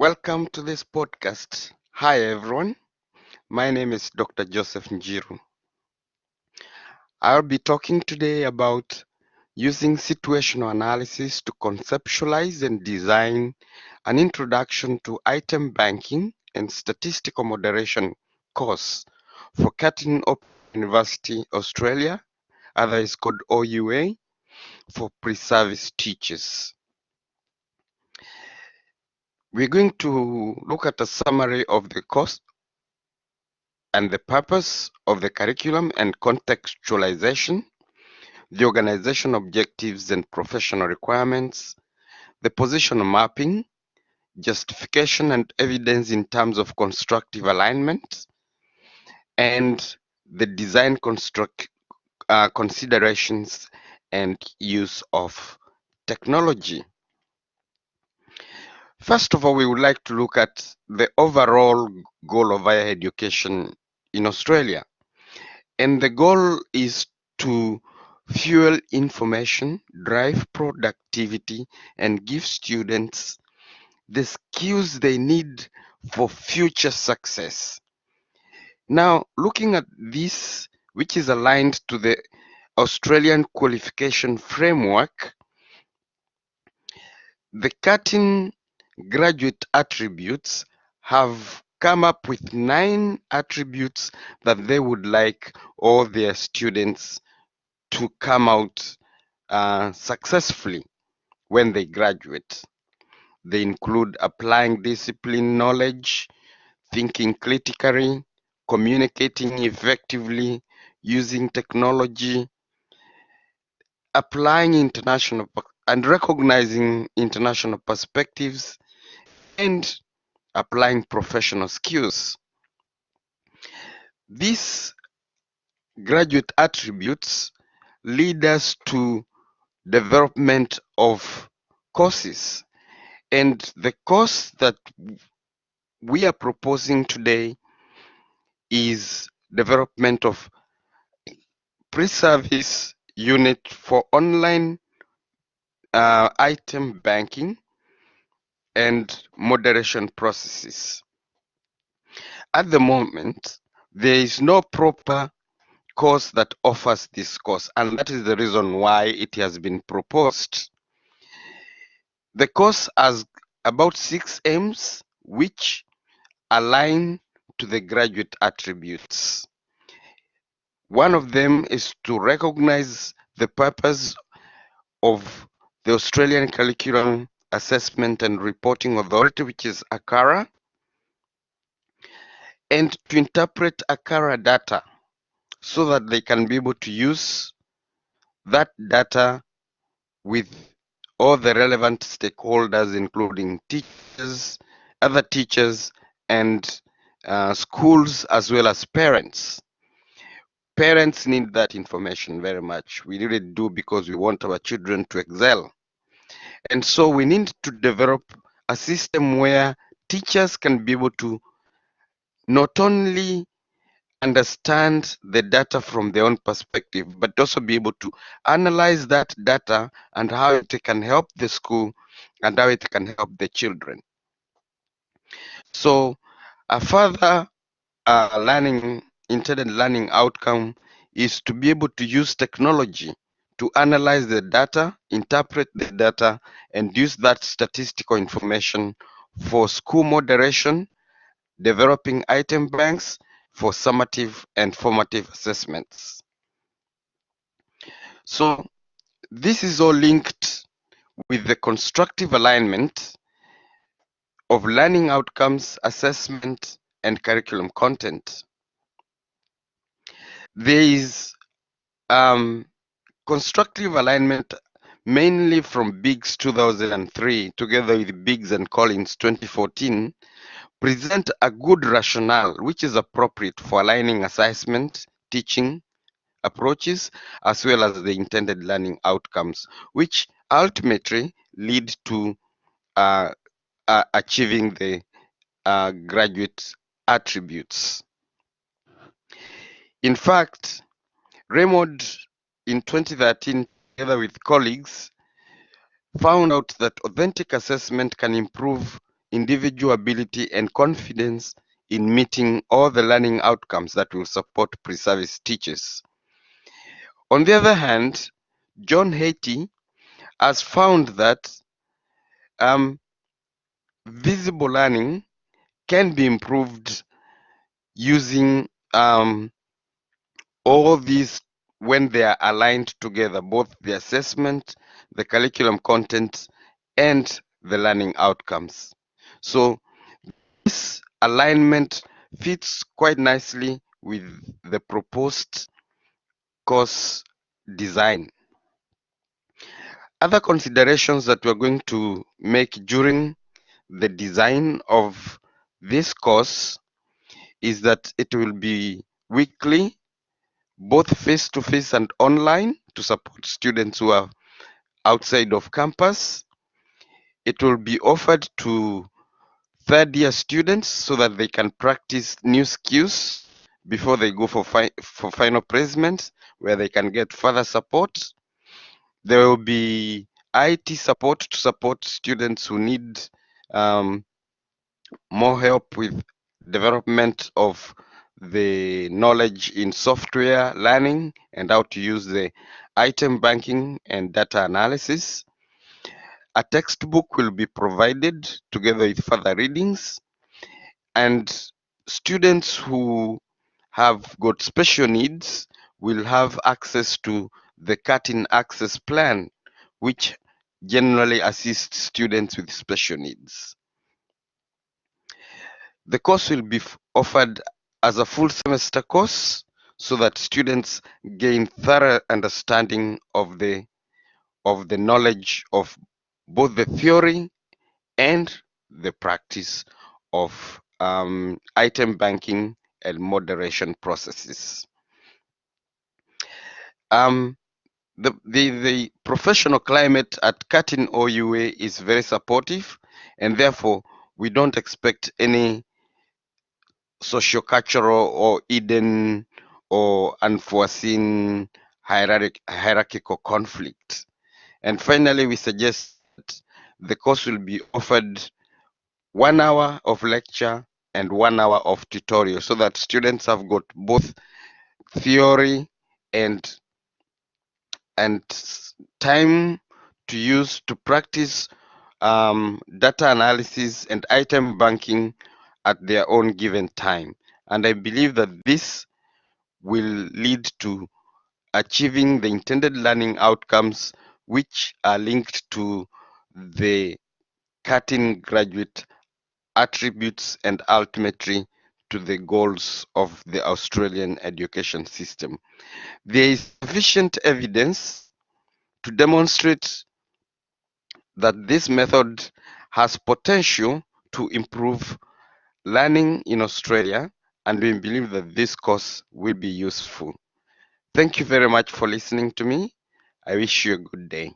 Welcome to this podcast. Hi everyone, my name is Dr. Joseph NJiru. I'll be talking today about using situational analysis to conceptualize and design an introduction to item banking and statistical moderation course for Curtin Open University, Australia, otherwise called OUA, for pre-service teachers. We're going to look at a summary of the course and the purpose of the curriculum and contextualization, the organization objectives and professional requirements, the position mapping, justification and evidence in terms of constructive alignment, and the design considerations and use of technology. First of all, we would like to look at the overall goal of higher education in Australia. And the goal is to fuel information, drive productivity, and give students the skills they need for future success. Now, looking at this, which is aligned to the Australian qualification framework, the Curtin graduate attributes have come up with 9 attributes that they would like all their students to come out successfully when they graduate. They include applying discipline knowledge, thinking critically, communicating effectively, using technology, applying international and recognizing international perspectives, and applying professional skills. These graduate attributes lead us to development of courses. And the course that we are proposing today is development of pre-service unit for online item banking and moderation processes. At the moment, there is no proper course that offers this course, and that is the reason why it has been proposed. The course has about 6 aims, which align to the graduate attributes. One of them is to recognize the purpose of the Australian Curriculum Assessment and Reporting Authority, which is ACARA, and to interpret ACARA data so that they can be able to use that data with all the relevant stakeholders, including teachers, other teachers, and schools, as well as parents. Parents need that information very much. We really do, because we want our children to excel. And so we need to develop a system where teachers can be able to not only understand the data from their own perspective, but also be able to analyze that data and how it can help the school and how it can help the children. So a further intended learning outcome is to be able to use technology to analyze the data, interpret the data, and use that statistical information for school moderation, developing item banks for summative and formative assessments. So this is all linked with the constructive alignment of learning outcomes, assessment, and curriculum content. There is constructive alignment mainly from Biggs 2003, together with Biggs and Collins 2014, present a good rationale which is appropriate for aligning assessment, teaching approaches, as well as the intended learning outcomes, which ultimately lead to achieving the graduate attributes. In fact, Raymond in 2013, together with colleagues, found out that authentic assessment can improve individual ability and confidence in meeting all the learning outcomes that will support pre-service teachers. On the other hand, John Hatie has found that visible learning can be improved using all these when they are aligned together, both the assessment, the curriculum content, and the learning outcomes. So this alignment fits quite nicely with the proposed course design. Other considerations that we're going to make during the design of this course is that it will be weekly, both face-to-face and online, to support students who are outside of campus. It will be offered to third-year students so that they can practice new skills before they go for final placement, where they can get further support. There will be IT support to support students who need more help with development of the knowledge in software learning and how to use the item banking and data analysis. A textbook will be provided together with further readings, and students who have got special needs will have access to the cutting access plan, which generally assists students with special needs. The course will be offered as a full semester course so that students gain thorough understanding of the knowledge of both the theory and the practice of item banking and moderation processes. The professional climate at Cutting OUA is very supportive, and therefore we don't expect any socio-cultural or hidden or unforeseen hierarchical conflict. And finally, we suggest that the course will be offered 1 hour of lecture and 1 hour of tutorial so that students have got both theory and time to use to practice data analysis and item banking at their own given time. And I believe that this will lead to achieving the intended learning outcomes, which are linked to the cutting graduate attributes and ultimately to the goals of the Australian education system. There is sufficient evidence to demonstrate that this method has potential to improve learning in Australia, and we believe that this course will be useful. Thank you very much for listening to me. I wish you a good day.